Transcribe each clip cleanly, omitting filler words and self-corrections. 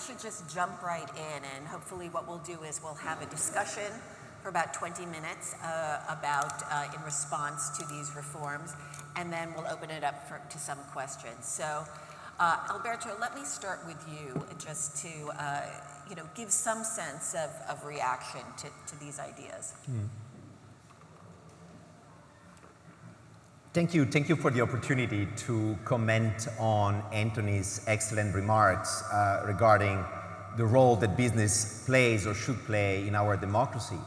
should just jump right in, and hopefully what we'll do is we'll have a discussion for about 20 minutes in response to these reforms, and then we'll open it up to some questions. So, Alberto, let me start with you just to give some sense of reaction to these ideas. Thank you for the opportunity to comment on Anthony's excellent remarks regarding the role that business plays or should play in our democracy.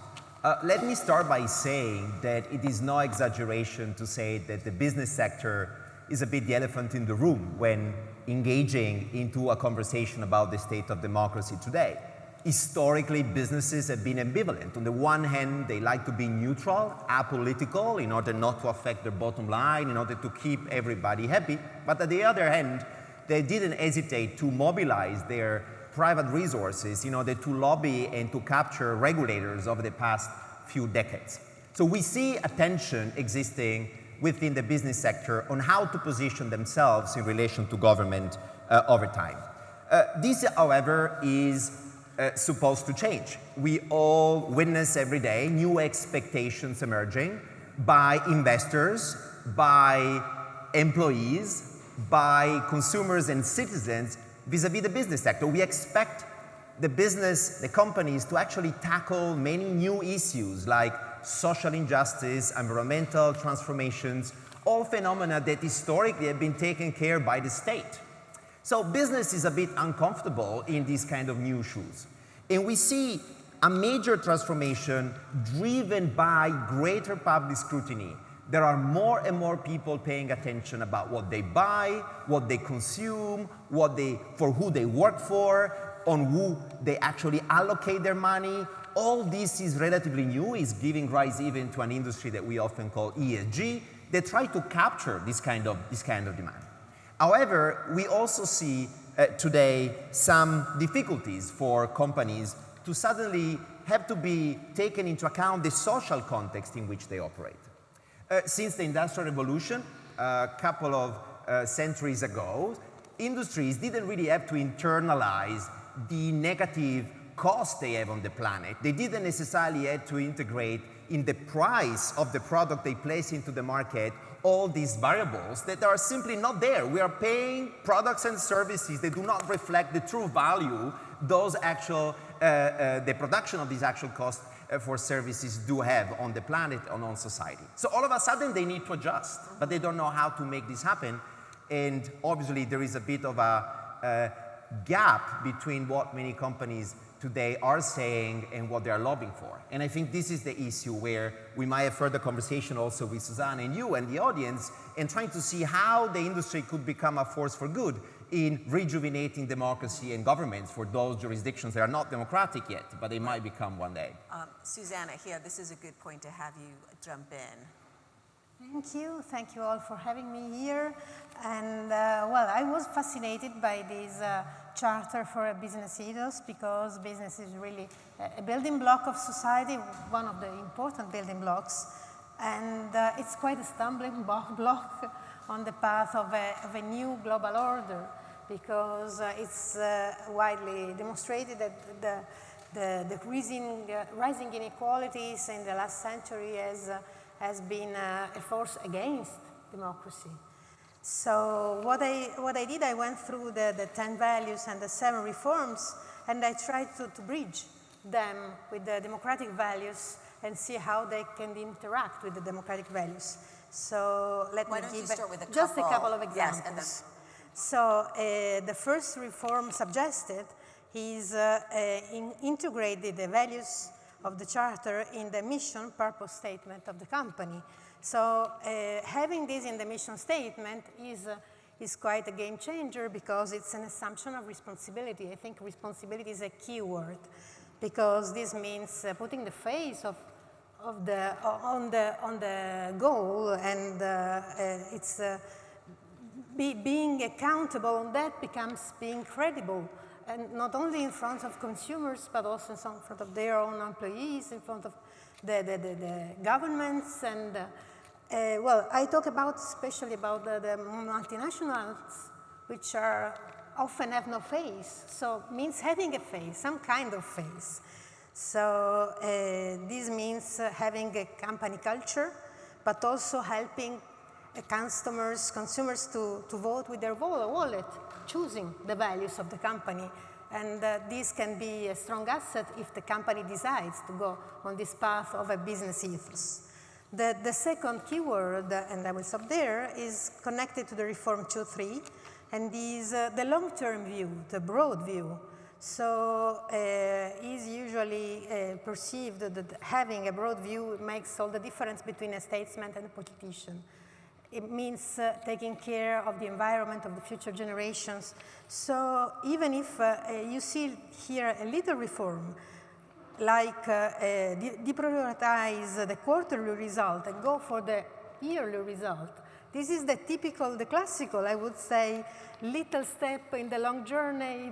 Let me start by saying that it is no exaggeration to say that the business sector is a bit the elephant in the room when engaging into a conversation about the state of democracy today. Historically, businesses have been ambivalent. On the one hand, they like to be neutral, apolitical, in order not to affect their bottom line, in order to keep everybody happy. But on the other hand, they didn't hesitate to mobilize their private resources in order to lobby and to capture regulators over the past few decades. So we see a tension existing within the business sector on how to position themselves in relation to government over time. This, however, is supposed to change. We all witness every day new expectations emerging by investors, by employees, by consumers and citizens vis-a-vis the business sector. We expect the companies to actually tackle many new issues like social injustice, environmental transformations, all phenomena that historically have been taken care by the state. So business is a bit uncomfortable in these kind of new shoes. And we see a major transformation driven by greater public scrutiny. There are more and more people paying attention about what they buy, what they consume, for who they work for, on who they actually allocate their money. All this is relatively new, is giving rise even to an industry that we often call ESG, that try to capture this kind of demand. However, we also see today some difficulties for companies to suddenly have to be taken into account the social context in which they operate. Since the Industrial Revolution, a couple of centuries ago, industries didn't really have to internalize the negative cost they have on the planet. They didn't necessarily have to integrate in the price of the product they place into the market all these variables that are simply not there. We are paying products and services that do not reflect the true value those actual, the production of these actual costs for services do have on the planet and on society. So all of a sudden they need to adjust, but they don't know how to make this happen. And obviously there is a bit of a gap between what many companies today are saying and what they are lobbying for. And I think this is the issue where we might have further conversation also with Susanna and you and the audience, and trying to see how the industry could become a force for good in rejuvenating democracy and governments for those jurisdictions that are not democratic yet, but they might become one day. Susanna, here, this is a good point to have you jump in. Thank you all for having me here. And well, I was fascinated by this charter for a business ethos, because business is really a building block of society, one of the important building blocks. And it's quite a stumbling block on the path of a new global order, because it's widely demonstrated that the rising inequalities in the last century has been a force against democracy. So what I did, I went through the 10 values and the 7 reforms, and I tried to bridge them with the democratic values and see how they can interact with the democratic values. So let me give just a couple of examples. Yes, so the first reform suggested is integrated the values of the charter in the mission purpose statement of the company. So having this in the mission statement is quite a game changer, because it's an assumption of responsibility. I think responsibility is a key word, because this means putting the face on the goal, and it's being accountable on that becomes being credible, and not only in front of consumers, but also in front of their own employees, in front of the governments. And well, I talk especially about the multinationals, which are often have no face, so means having a face, some kind of face. So this means having a company culture, but also helping consumers to vote with their wallet, choosing the values of the company. And this can be a strong asset if the company decides to go on this path of a business ethos. The second keyword, and I will stop there, is connected to the Reform 2.3, and is the long-term view, the broad view. So is usually perceived that having a broad view makes all the difference between a statesman and a politician. It means taking care of the environment of the future generations. So even if you see here a little reform, like deprioritize the quarterly result and go for the yearly result, this is the typical, the classical, I would say, little step in the long journey,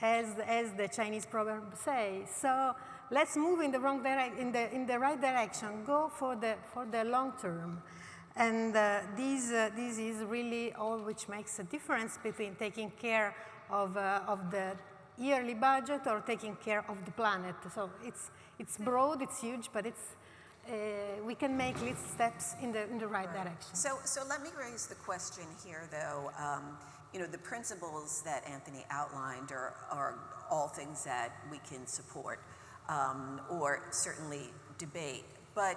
as the Chinese proverb say. So let's move in the in the right direction. Go for the long term. And this is really all which makes a difference between taking care of the yearly budget or taking care of the planet. So it's broad, it's huge, but we can make little steps in the right direction. So let me raise the question here, though. The principles that Anthony outlined are all things that we can support or certainly debate. But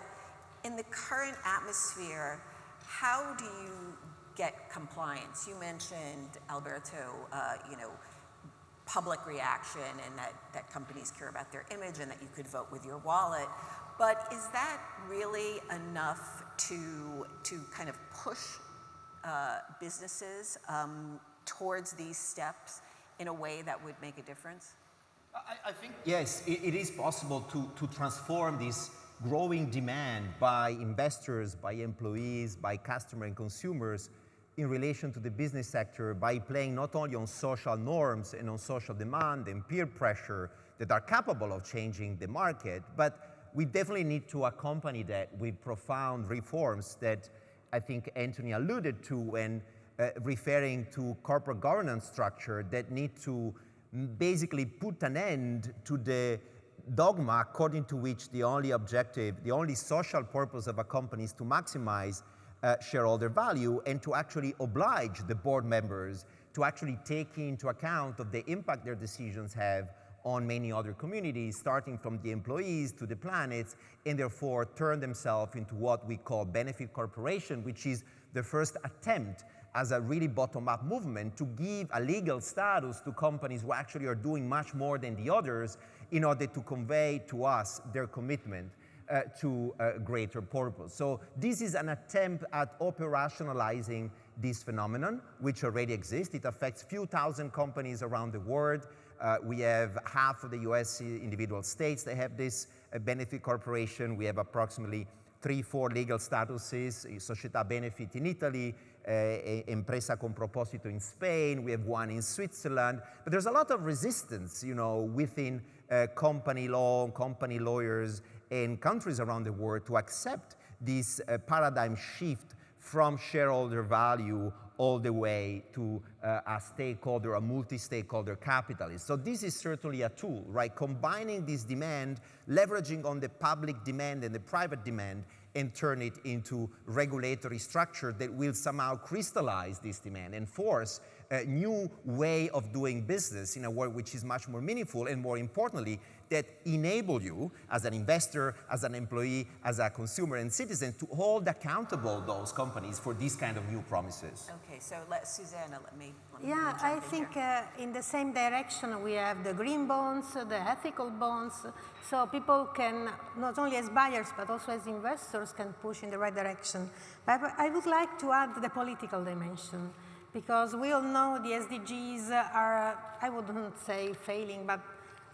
in the current atmosphere, how do you get compliance? You mentioned, Alberto, public reaction and that companies care about their image and that you could vote with your wallet. But is that really enough to kind of push businesses towards these steps in a way that would make a difference? I think, yes, it is possible to transform this growing demand by investors, by employees, by customers and consumers in relation to the business sector by playing not only on social norms and on social demand and peer pressure that are capable of changing the market, but we definitely need to accompany that with profound reforms that I think Anthony alluded to when referring to corporate governance structure that need to basically put an end to the dogma according to which the only objective, the only social purpose of a company is to maximize shareholder value and to actually oblige the board members to actually take into account of the impact their decisions have on many other communities, starting from the employees to the planets, and therefore turn themselves into what we call benefit corporation, which is the first attempt as a really bottom-up movement to give a legal status to companies who actually are doing much more than the others in order to convey to us their commitment to a greater purpose. So this is an attempt at operationalizing this phenomenon, which already exists. It affects few thousand companies around the world. We have half of the US individual states that have this benefit corporation. We have approximately 3-4 legal statuses, Società Benefit in Italy, Empresa con Proposito in Spain, we have one in Switzerland, but there's a lot of resistance, within company law, company lawyers, and countries around the world to accept this paradigm shift from shareholder value all the way to a stakeholder, a multi-stakeholder capitalist. So this is certainly a tool, right? Combining this demand, leveraging on the public demand and the private demand, and turn it into regulatory structure that will somehow crystallize this demand and force a new way of doing business in a way which is much more meaningful and, more importantly, that enable you as an investor, as an employee, as a consumer and citizen to hold accountable those companies for these kind of new promises. Okay, so Susanna, let me yeah, I think in the same direction we have the green bonds, the ethical bonds, so people can, not only as buyers but also as investors, can push in the right direction. But I would like to add the political dimension, because we all know the SDGs are, I wouldn't say failing, but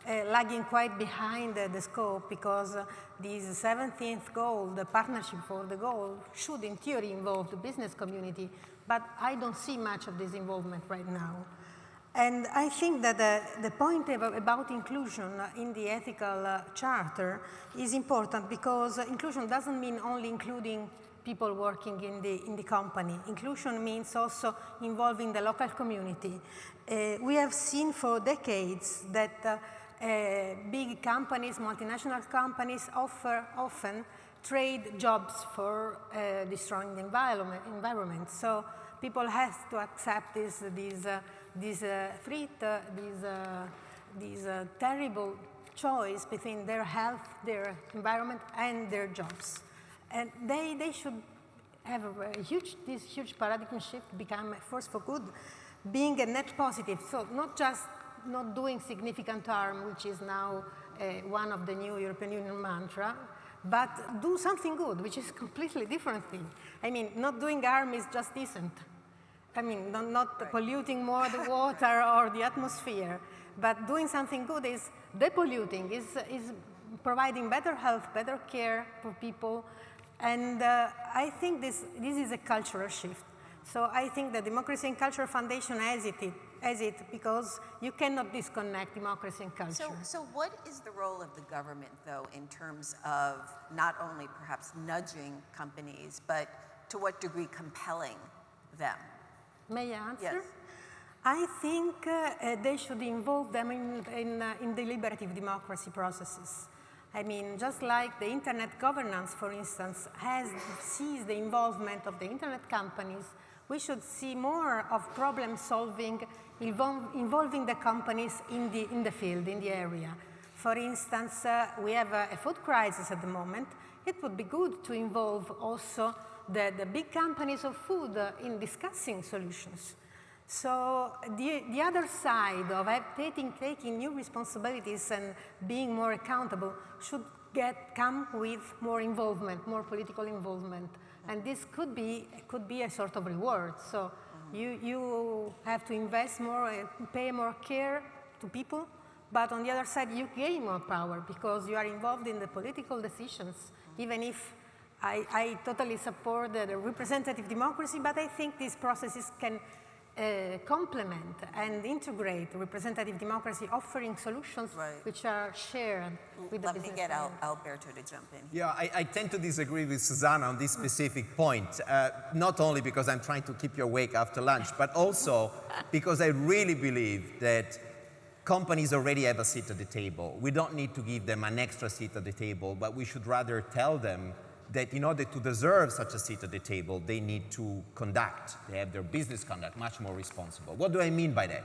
lagging quite behind the scope, because this 17th goal, the partnership for the goal, should in theory involve the business community, but I don't see much of this involvement right now. And I think that the point about inclusion in the ethical charter is important, because inclusion doesn't mean only including people working in the company. Inclusion means also involving the local community. We have seen for decades that big companies, multinational companies, often trade jobs for destroying the environment. So people have to accept this terrible choice between their health, their environment, and their jobs. And they should have this huge paradigm shift, become a force for good, being a net positive. So not doing significant harm, which is now one of the new European Union mantra, but do something good, which is a completely different thing. I mean, not doing harm is just decent. I mean, not polluting more the water or the atmosphere, but doing something good is depolluting, is providing better health, better care for people. And I think this is a cultural shift. So I think the Democracy and Culture Foundation has it because you cannot disconnect democracy and culture. So what is the role of the government, though, in terms of not only perhaps nudging companies, but to what degree compelling them? May I answer? Yes. I think they should involve them in deliberative democracy processes. I mean, just like the internet governance, for instance, sees the involvement of the internet companies, we should see more of problem solving involving the companies in the field, in the area. For instance, we have a food crisis at the moment. It would be good to involve also the big companies of food in discussing solutions. So the other side of taking new responsibilities and being more accountable should come with more involvement, more political involvement. And this could be a sort of reward. So you have to invest more, pay more care to people, but on the other side you gain more power because you are involved in the political decisions, even if I totally support the representative democracy, but I think these processes can complement and integrate representative democracy, offering solutions which are shared with the business. Let me get Alberto to jump in. Yeah, I tend to disagree with Susanna on this specific point, not only because I'm trying to keep you awake after lunch, but also because I really believe that companies already have a seat at the table. We don't need to give them an extra seat at the table, but we should rather tell them that in order to deserve such a seat at the table, they need to have their business conduct much more responsible. What do I mean by that?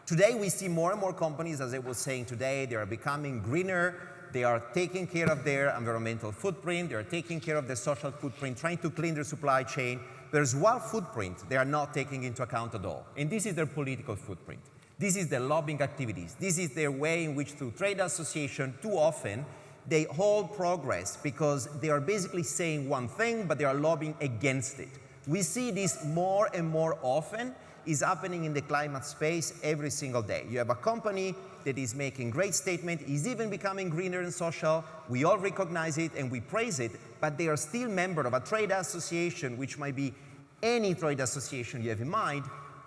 Today we see more and more companies, as I was saying today, they are becoming greener, they are taking care of their environmental footprint, they are taking care of their social footprint, trying to clean their supply chain. There's one footprint they are not taking into account at all, and this is their political footprint. This is their lobbying activities. This is their way in which through trade association, too often, they hold progress because they are basically saying one thing, but they are lobbying against it. We see this more and more often is happening in the climate space every single day. You have a company that is making great statement, is even becoming greener and social. We all recognize it and we praise it, but they are still member of a trade association, which might be any trade association you have in mind,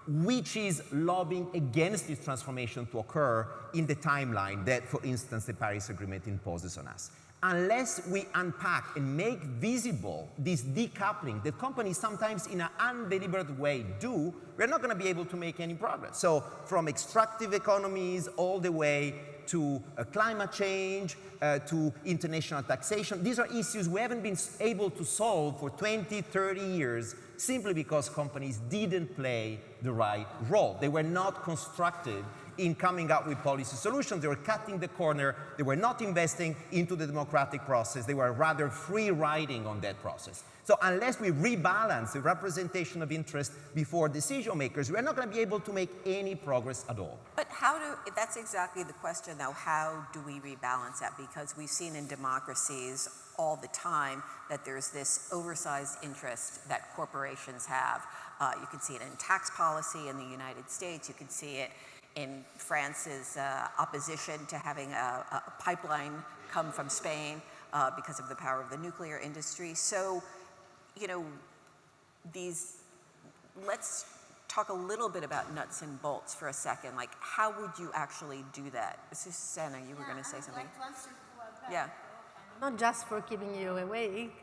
which is lobbying against this transformation to occur in the timeline that, for instance, the Paris Agreement imposes on us. Unless we unpack and make visible this decoupling that companies sometimes in an undeliberate way do, we're not going to be able to make any progress. So from extractive economies all the way to climate change, to international taxation, these are issues we haven't been able to solve for 20, 30 years simply because companies didn't play the right role. They were not constructive in coming up with policy solutions. They were cutting the corner. They were not investing into the democratic process. They were rather free riding on that process. So unless we rebalance the representation of interest before decision makers, we're not going to be able to make any progress at all. But that's exactly the question, though. How do we rebalance that? Because we've seen in democracies all the time that there's this oversized interest that corporations have. You can see it in tax policy in the United States. You can see it in France's opposition to having a pipeline come from Spain because of the power of the nuclear industry. So, you know, let's talk a little bit about nuts and bolts for a second. Like, how would you actually do that? Susanna, you were going to say something. Like to answer to Alberto. Yeah. Not just for keeping you awake.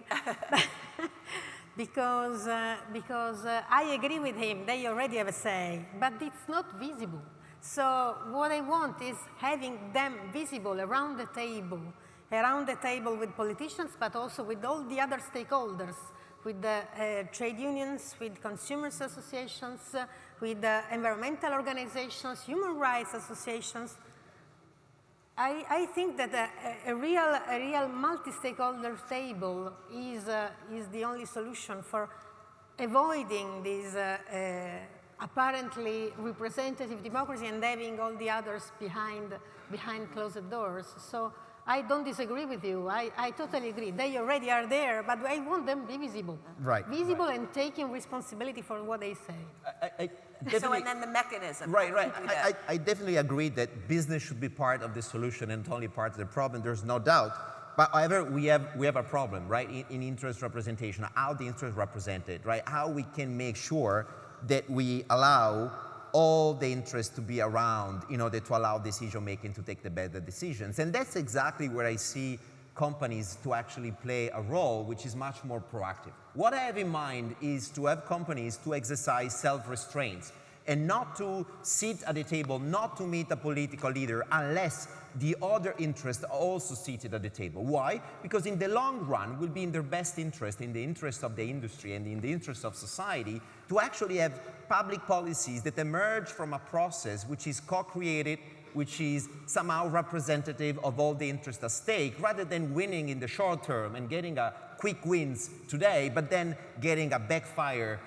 because I agree with him. They already have a say, but it's not visible. So what I want is having them visible around the table with politicians, but also with all the other stakeholders, with the trade unions, with consumers associations, with environmental organizations, human rights associations. I think that a real multi-stakeholder table is the only solution for avoiding this apparently representative democracy and having all the others behind closed doors. So I don't disagree with you. I totally agree. They already are there, but I want them to be visible. Right. Visible and taking responsibility for what they say. So, and then the mechanism. Right. I definitely agree that business should be part of the solution and not only part of the problem. There's no doubt. But however, we have a problem, right, in interest representation, how the interest is represented, right? How we can make sure that we allow all the interests to be around in order to allow decision making to take the better decisions. And that's exactly where I see companies to actually play a role which is much more proactive. What I have in mind is to have companies to exercise self-restraints and not to sit at the table, not to meet a political leader unless the other interests are also seated at the table. Why? Because in the long run, it will be in their best interest, in the interest of the industry and in the interest of society, to actually have public policies that emerge from a process which is co-created, which is somehow representative of all the interests at stake, rather than winning in the short term and getting a quick wins today, but then getting a backfire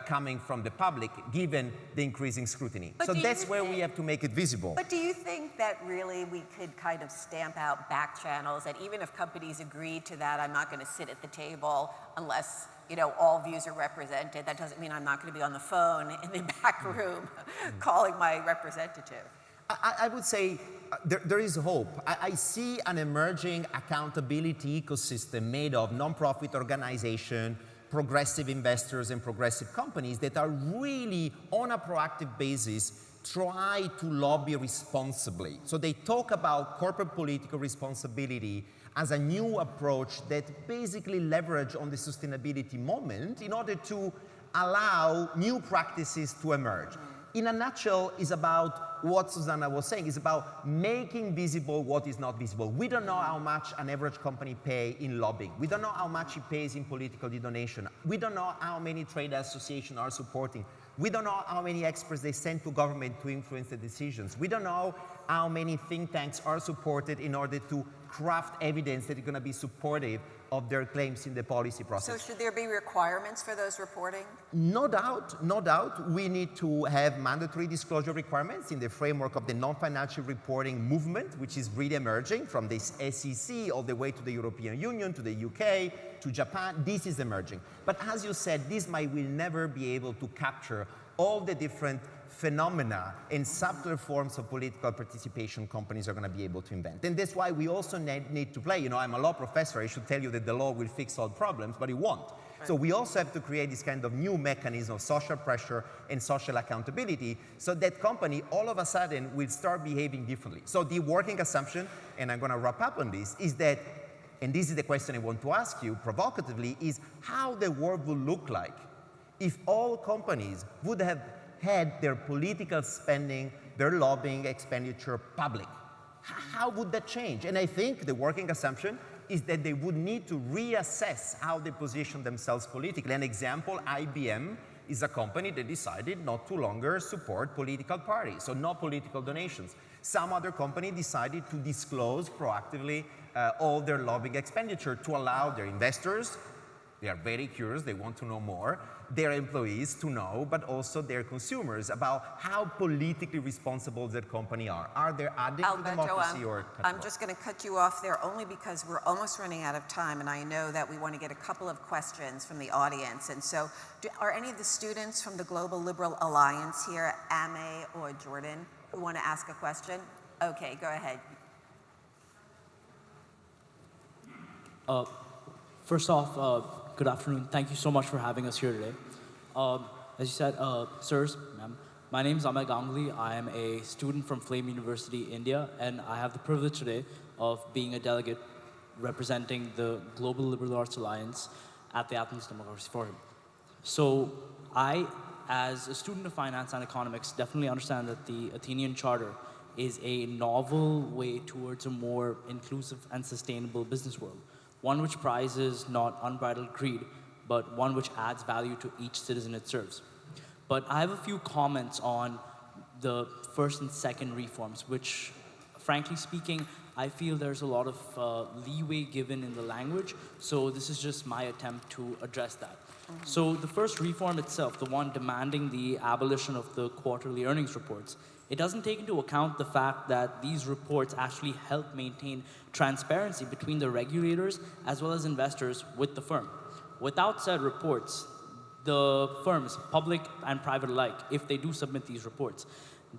coming from the public, given the increasing scrutiny. So that's where we have to make it visible. But do you think that really we could kind of stamp out back channels, that even if companies agree to that, I'm not going to sit at the table unless, you know, all views are represented, that doesn't mean I'm not going to be on the phone in the back room calling my representative? I would say there is hope. I see an emerging accountability ecosystem made of non-profit organizations, progressive investors and progressive companies that are really on a proactive basis try to lobby responsibly. So they talk about corporate political responsibility as a new approach that basically leverage on the sustainability moment in order to allow new practices to emerge. In a nutshell, is about what Susanna was saying, is about making visible what is not visible. We don't know how much an average company pays in lobbying. We don't know how much it pays in political donation. We don't know how many trade associations are supporting. We don't know how many experts they send to government to influence the decisions. We don't know how many think tanks are supported in order to craft evidence that is going to be supportive of their claims in the policy process. So should there be requirements for those reporting? No doubt, no doubt. We need to have mandatory disclosure requirements in the framework of the non-financial reporting movement, which is really emerging from the SEC all the way to the European Union, to the UK, to Japan. This is emerging. But as you said, this will never be able to capture all the different phenomena and subtler forms of political participation companies are going to be able to invent. And that's why we also need to play. You know, I'm a law professor. I should tell you that the law will fix all problems, but it won't. Right. So we also have to create this kind of new mechanism of social pressure and social accountability so that company all of a sudden will start behaving differently. So the working assumption, and I'm going to wrap up on this, is that, and this is the question I want to ask you provocatively, is how the world will look like if all companies would have had their political spending, their lobbying expenditure public. How would that change? And I think the working assumption is that they would need to reassess how they position themselves politically. An example, IBM is a company that decided not to longer support political parties, so no political donations. Some other company decided to disclose proactively all their lobbying expenditure to allow their investors, they are very curious, they want to know more, their employees to know, but also their consumers about how politically responsible their company are. Are they adding to democracy or... I'm just going to cut you off there only because we're almost running out of time, and I know that we want to get a couple of questions from the audience. And so, are any of the students from the Global Liberal Alliance here, Ame or Jordan, who want to ask a question? Okay, go ahead. First off, good afternoon. Thank you so much for having us here today. As you said, sirs, ma'am, my name is Amit Gangli. I am a student from Flame University, India, and I have the privilege today of being a delegate representing the Global Liberal Arts Alliance at the Athens Democracy Forum. So I, as a student of finance and economics, definitely understand that the Athenian Charter is a novel way towards a more inclusive and sustainable business world, one which prizes not unbridled greed, but one which adds value to each citizen it serves. But I have a few comments on the first and second reforms, which, frankly speaking, I feel there's a lot of leeway given in the language, so this is just my attempt to address that. So the first reform itself, the one demanding the abolition of the quarterly earnings reports, it doesn't take into account the fact that these reports actually help maintain transparency between the regulators as well as investors with the firm. Without said reports, the firms, public and private alike, if they do submit these reports,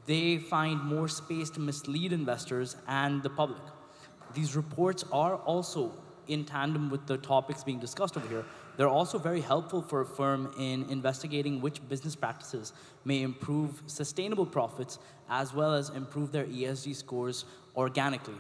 they find more space to mislead investors and the public. These reports are also in tandem with the topics being discussed over here. They're also very helpful for a firm in investigating which business practices may improve sustainable profits as well as improve their ESG scores organically.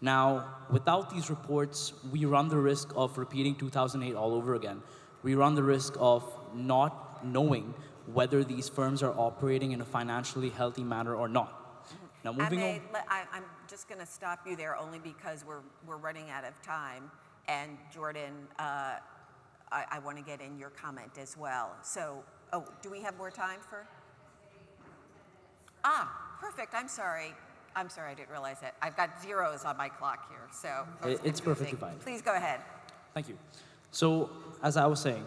Now, without these reports, we run the risk of repeating 2008 all over again. We run the risk of not knowing whether these firms are operating in a financially healthy manner or not. Now, moving on. I'm just going to stop you there only because we're running out of time. And Jordan, I want to get in your comment as well. So, do we have more time for? Perfect. I'm sorry. I didn't realize that. I've got zeros on my clock here, so. It's perfectly fine. Please go ahead. Thank you. So, as I was saying,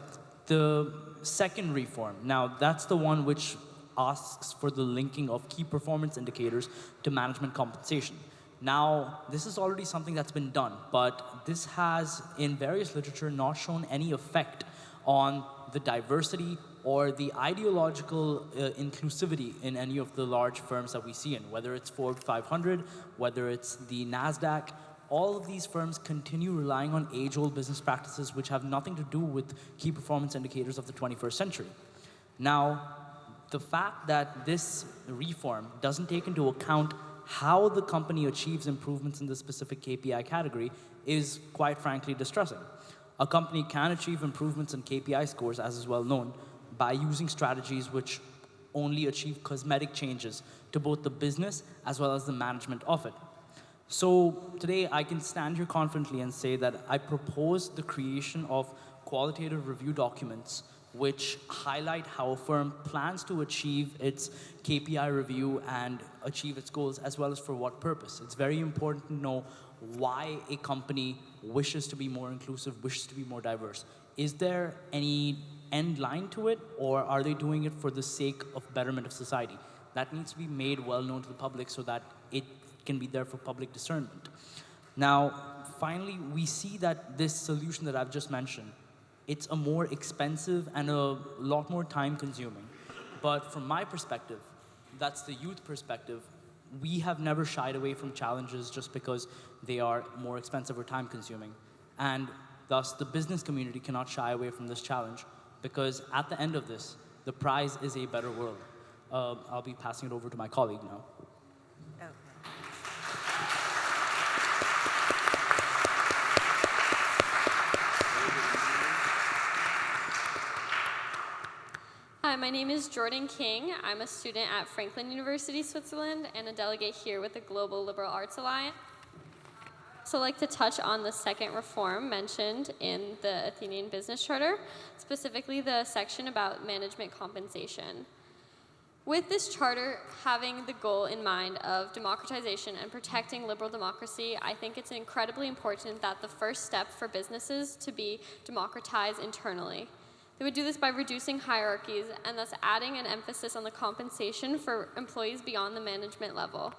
the second reform, now that's the one which asks for the linking of key performance indicators to management compensation. Now, this is already something that's been done, but this has, in various literature, not shown any effect on the diversity or the ideological inclusivity in any of the large firms that we see in, whether it's Forbes 500, whether it's the NASDAQ. All of these firms continue relying on age-old business practices which have nothing to do with key performance indicators of the 21st century. Now, the fact that this reform doesn't take into account how the company achieves improvements in the specific KPI category is, quite frankly, distressing. A company can achieve improvements in KPI scores, as is well known, by using strategies which only achieve cosmetic changes to both the business as well as the management of it. So today I can stand here confidently and say that I propose the creation of qualitative review documents which highlight how a firm plans to achieve its KPI review and achieve its goals, as well as for what purpose. It's very important to know why a company wishes to be more inclusive, wishes to be more diverse. Is there any end line to it, or are they doing it for the sake of betterment of society? That needs to be made well known to the public so that it can be there for public discernment. Now, finally, we see that this solution that I've just mentioned, it's a more expensive and a lot more time consuming. But from my perspective, that's the youth perspective, we have never shied away from challenges just because they are more expensive or time consuming. And thus, the business community cannot shy away from this challenge because at the end of this, the prize is a better world. I'll be passing it over to my colleague now. Okay. Hi, my name is Jordan King. I'm a student at Franklin University, Switzerland, and a delegate here with the Global Liberal Arts Alliance. So I'd like to touch on the second reform mentioned in the Athenian Business Charter, specifically the section about management compensation. With this charter having the goal in mind of democratization and protecting liberal democracy, I think it's incredibly important that the first step for businesses to be democratized internally. They would do this by reducing hierarchies and thus adding an emphasis on the compensation for employees beyond the management level.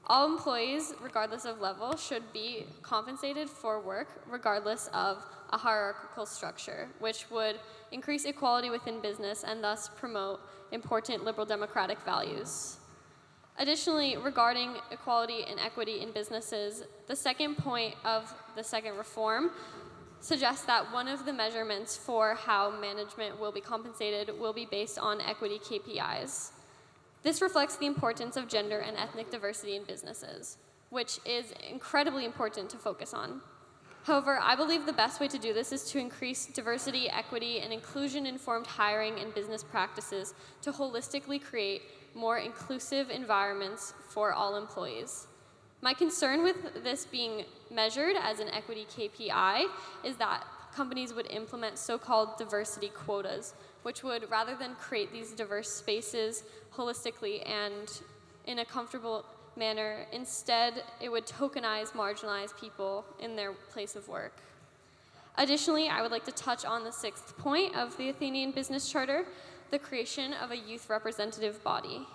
All employees, regardless of level, should be compensated for work regardless of a hierarchical structure, which would increase equality within business and thus promote important liberal democratic values. Additionally, regarding equality and equity in businesses, the second point of the second reform suggests that one of the measurements for how management will be compensated will be based on equity KPIs. This reflects the importance of gender and ethnic diversity in businesses, which is incredibly important to focus on. However, I believe the best way to do this is to increase diversity, equity, and inclusion-informed hiring and business practices to holistically create more inclusive environments for all employees. My concern with this being measured as an equity KPI is that companies would implement so-called diversity quotas, which would, rather than create these diverse spaces holistically and in a comfortable manner, instead it would tokenize marginalized people in their place of work. Additionally, I would like to touch on the 6th point of the Athenian Business Charter, the creation of a youth representative body.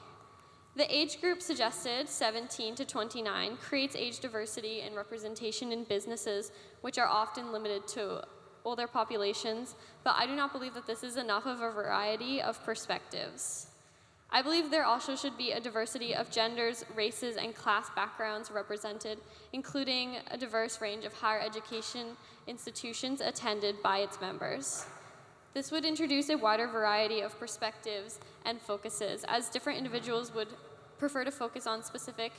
The age group suggested, 17 to 29, creates age diversity and representation in businesses, which are often limited to older populations, but I do not believe that this is enough of a variety of perspectives. I believe there also should be a diversity of genders, races, and class backgrounds represented, including a diverse range of higher education institutions attended by its members. This would introduce a wider variety of perspectives and focuses, as different individuals would prefer to focus on specific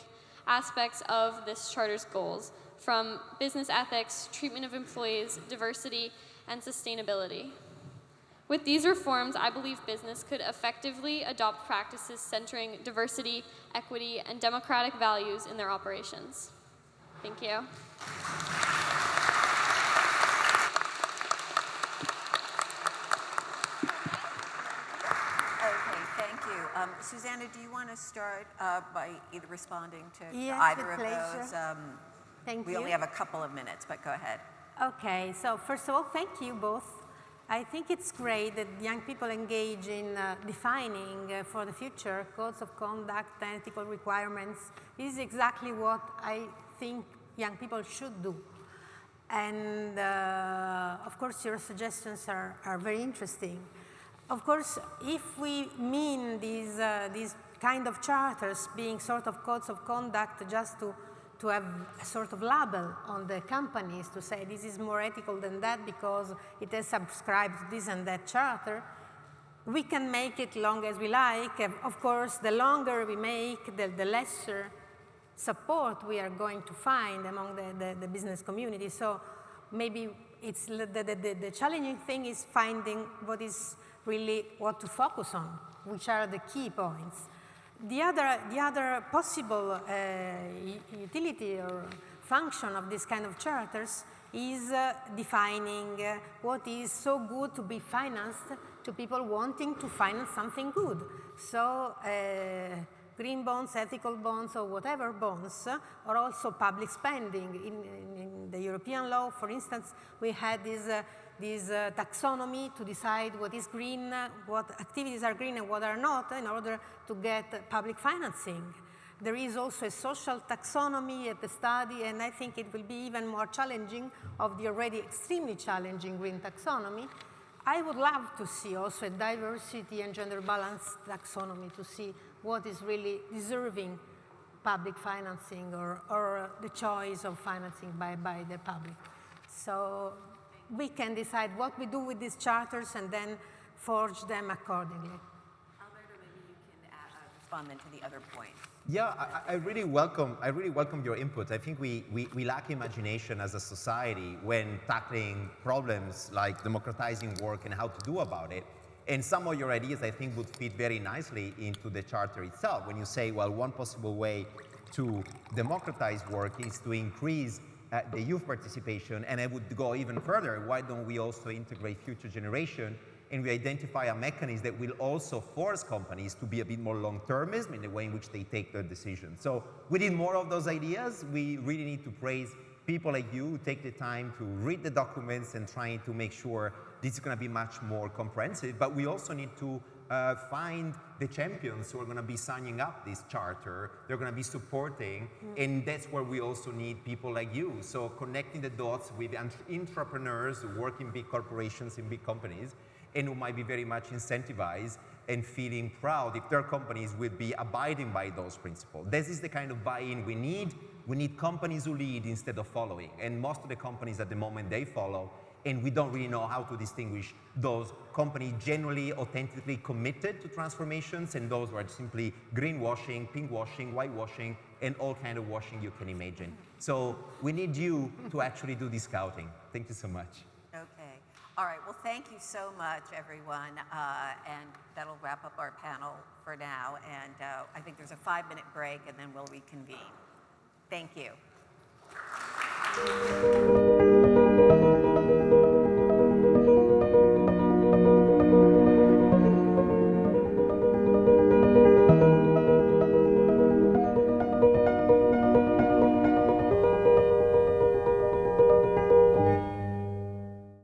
aspects of this charter's goals, from business ethics, treatment of employees, diversity, and sustainability. With these reforms, I believe business could effectively adopt practices centering diversity, equity, and democratic values in their operations. Thank you. Susanna, do you want to start by either responding to yes, either of pleasure. those? Thank we you. only have a couple of minutes, but go ahead. Okay, so first of all, thank you both. I think it's great that young people engage in defining for the future codes of conduct and ethical requirements. This is exactly what I think young people should do. And of course, your suggestions are very interesting. Of course, if we mean these kind of charters being sort of codes of conduct just to have a sort of label on the companies to say this is more ethical than that because it has subscribed to this and that charter, we can make it long as we like. Of course, the longer we make, the lesser support we are going to find among the business community. So maybe it's the challenging thing is finding what is really what to focus on, which are the key points. The other possible utility or function of this kind of charters is defining what is so good to be financed to people wanting to finance something good. So green bonds, ethical bonds, or whatever bonds are also public spending. In the European law, for instance, we had this taxonomy to decide what is green, what activities are green and what are not in order to get public financing. There is also a social taxonomy at the study, and I think it will be even more challenging of the already extremely challenging green taxonomy. I would love to see also a diversity and gender balanced taxonomy to see what is really deserving public financing or the choice of financing by the public. So we can decide what we do with these charters and then forge them accordingly. Alberto, maybe you can respond then to the other point. Yeah, I really welcome your input. I think we lack imagination as a society when tackling problems like democratizing work and how to do about it. And some of your ideas, I think, would fit very nicely into the charter itself. When you say, well, one possible way to democratize work is to increase the youth participation, and I would go even further. Why don't we also integrate future generation, and we identify a mechanism that will also force companies to be a bit more long-termist in the way in which they take their decisions. So we need more of those ideas. We really need to praise people like you who take the time to read the documents and trying to make sure this is going to be much more comprehensive. But we also need to find the champions who are going to be signing up this charter, they're going to be supporting, and that's where we also need people like you. So connecting the dots with entrepreneurs who work in big corporations, in big companies, and who might be very much incentivized and feeling proud if their companies will be abiding by those principles. This is the kind of buy-in we need. We need companies who lead instead of following, and most of the companies at the moment, they follow, and we don't really know how to distinguish those companies genuinely, authentically committed to transformations and those who are simply greenwashing, pinkwashing, whitewashing, and all kind of washing you can imagine. So we need you to actually do this scouting. Thank you so much. Okay. All right. Well, thank you so much, everyone. And that'll wrap up our panel for now. And I think there's a 5-minute break, and then we'll reconvene. Thank you.